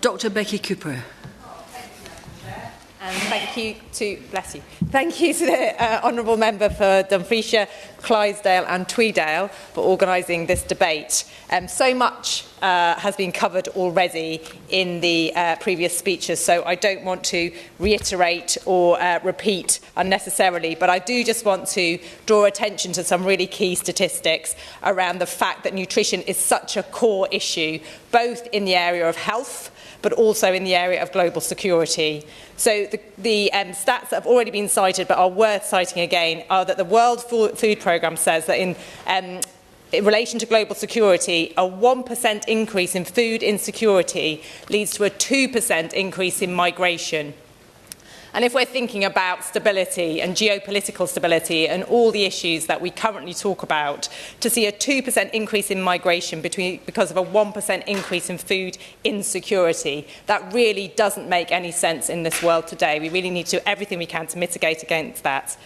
Dr. Becky Cooper. And thank you to the Honourable Member for Dumfriesshire, Clydesdale and Tweeddale for organising this debate. So much has been covered already in the previous speeches, so I don't want to reiterate or repeat unnecessarily, but I do just want to draw attention to some really key statistics around the fact that nutrition is such a core issue, both in the area of health, but also in the area of global security. So the stats that have already been cited but are worth citing again are that the World Food Programme says that in relation to global security, a 1% increase in food insecurity leads to a 2% increase in migration. And if we're thinking about stability and geopolitical stability and all the issues that we currently talk about, to see a 2% increase in migration because of a 1% increase in food insecurity, that really doesn't make any sense in this world today. We really need to do everything we can to mitigate against that.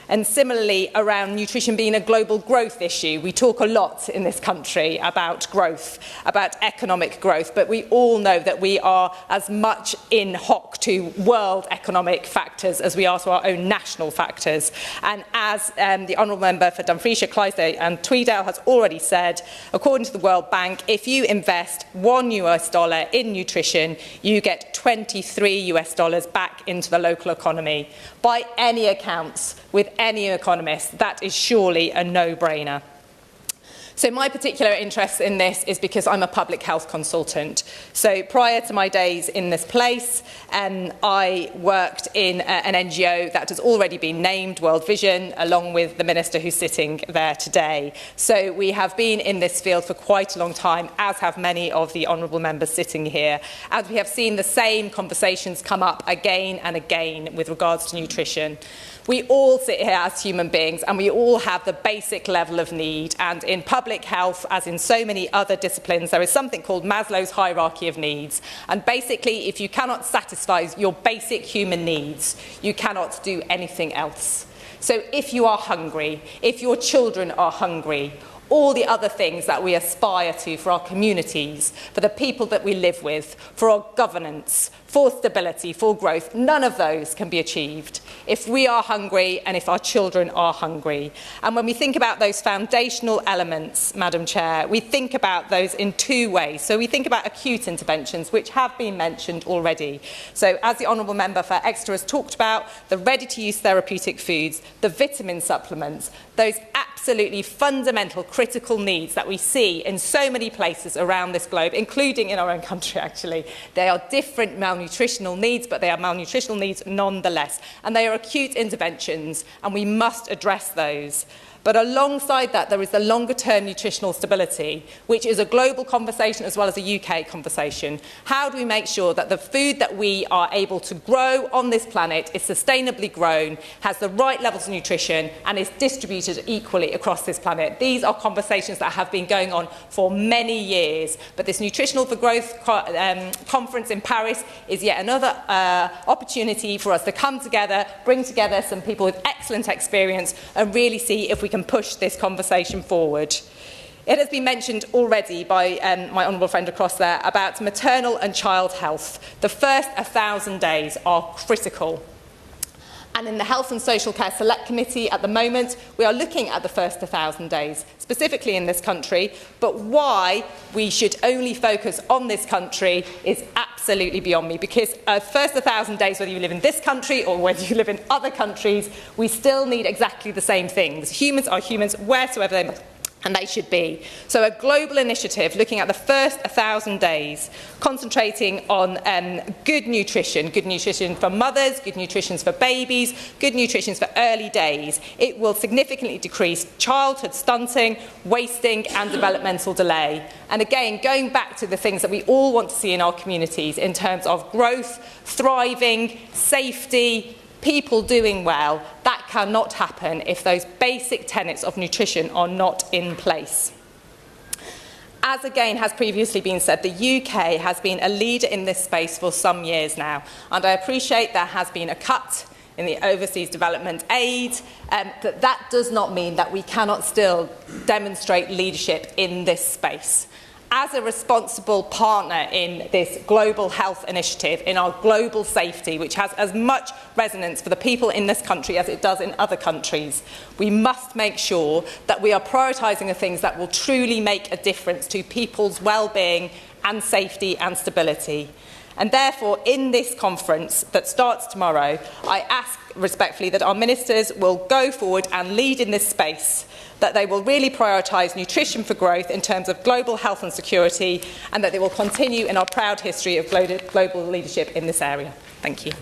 And similarly, around nutrition being a global growth issue, we talk a lot in this country about growth, about economic growth, but we all know that we are as much in hock to world economic factors as we are to our own national factors. And as the Honourable Member for Dumfriesshire, Clydesdale and Tweeddale has already said, according to the World Bank, if you invest $1 in nutrition, you get $23 back into the local economy. By any accounts, with any economist, that is surely a no-brainer. So my particular interest in this is because I'm a public health consultant. So prior to my days in this place, I worked in an NGO that has already been named, World Vision, along with the Minister who's sitting there today. So we have been in this field for quite a long time, as have many of the honourable members sitting here. And we have seen the same conversations come up again and again with regards to nutrition. We all sit here as human beings and we all have the basic level of need, and in public health, as in so many other disciplines, there is something called Maslow's hierarchy of needs, and basically if you cannot satisfy your basic human needs, you cannot do anything else. So if you are hungry, if your children are hungry, all the other things that we aspire to for our communities, for the people that we live with, for our governance, for stability, for growth, none of those can be achieved if we are hungry and if our children are hungry. And when we think about those foundational elements, Madam Chair, we think about those in two ways. So we think about acute interventions, which have been mentioned already. So as the Honourable Member for Exeter has talked about, the ready-to-use therapeutic foods, the vitamin supplements, those absolutely fundamental critical needs that we see in so many places around this globe, including in our own country actually. They are different malnutritional needs, but they are malnutritional needs nonetheless. And they are acute interventions, and we must address those. But alongside that, there is the longer-term nutritional stability, which is a global conversation as well as a UK conversation. How do we make sure that the food that we are able to grow on this planet is sustainably grown, has the right levels of nutrition, and is distributed equally across this planet? These are conversations that have been going on for many years, but this Nutritional for Growth conference in Paris is yet another opportunity for us to come together, bring together some people with excellent experience, and really see if we can push this conversation forward. It has been mentioned already by my honourable friend across there about maternal and child health. The first 1,000 days are critical. And in the Health and Social Care Select Committee at the moment, we are looking at the first 1,000 days, specifically in this country, but why we should only focus on this country is absolutely beyond me, because first 1,000 days, whether you live in this country or whether you live in other countries, we still need exactly the same things. Humans are humans wheresoever they and they should be. So a global initiative looking at the first 1,000 days, concentrating on good nutrition for mothers, good nutrition for babies, good nutrition for early days. It will significantly decrease childhood stunting, wasting and developmental delay. And again, going back to the things that we all want to see in our communities in terms of growth, thriving, safety, people doing well, that cannot happen if those basic tenets of nutrition are not in place. As again has previously been said, the UK has been a leader in this space for some years now, and I appreciate there has been a cut in the overseas development aid, but that does not mean that we cannot still demonstrate leadership in this space. as a responsible partner in this global health initiative, in our global safety, which has as much resonance for the people in this country as it does in other countries, we must make sure that we are prioritising the things that will truly make a difference to people's well-being and safety and stability. And therefore, in this conference that starts tomorrow, I ask respectfully that our ministers will go forward and lead in this space, that they will really prioritise nutrition for growth in terms of global health and security, and that they will continue in our proud history of global leadership in this area. Thank you.